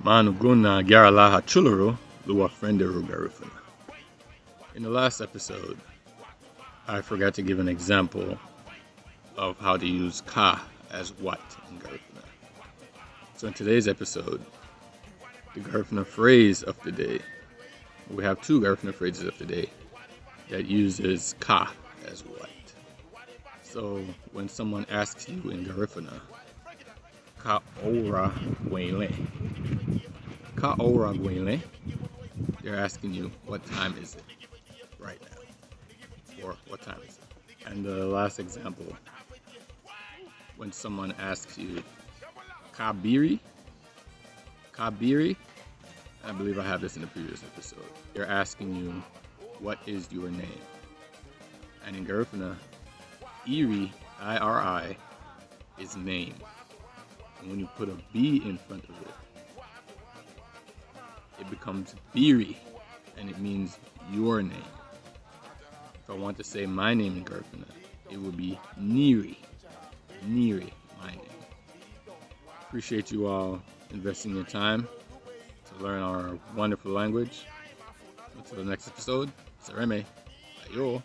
Manuguna Garalaha Chuluru Lua Frenderu Garifuna. In the last episode, I forgot to give an example of how to use ka as what in Garifuna. So in today's episode, the Garifuna phrase of the day, we have two Garifuna phrases of the day that uses ka as what. So when someone asks you in Garifuna, ka oura guenle. Ka oura guenle. They're asking you, what time is it right now? Or what time is it? And the last example, when someone asks you, ka biri. Ka biri. I believe I have this in the previous episode. They're asking you, what is your name? And in Garifuna, iri, I-R-I, is name. And when you put a B in front of it, it becomes biri, and it means your name. If I want to say my name in Garifuna, it would be Niri. Niri, my name. Appreciate you all investing your time to learn our wonderful language. Until the next episode, Sareme, ayo.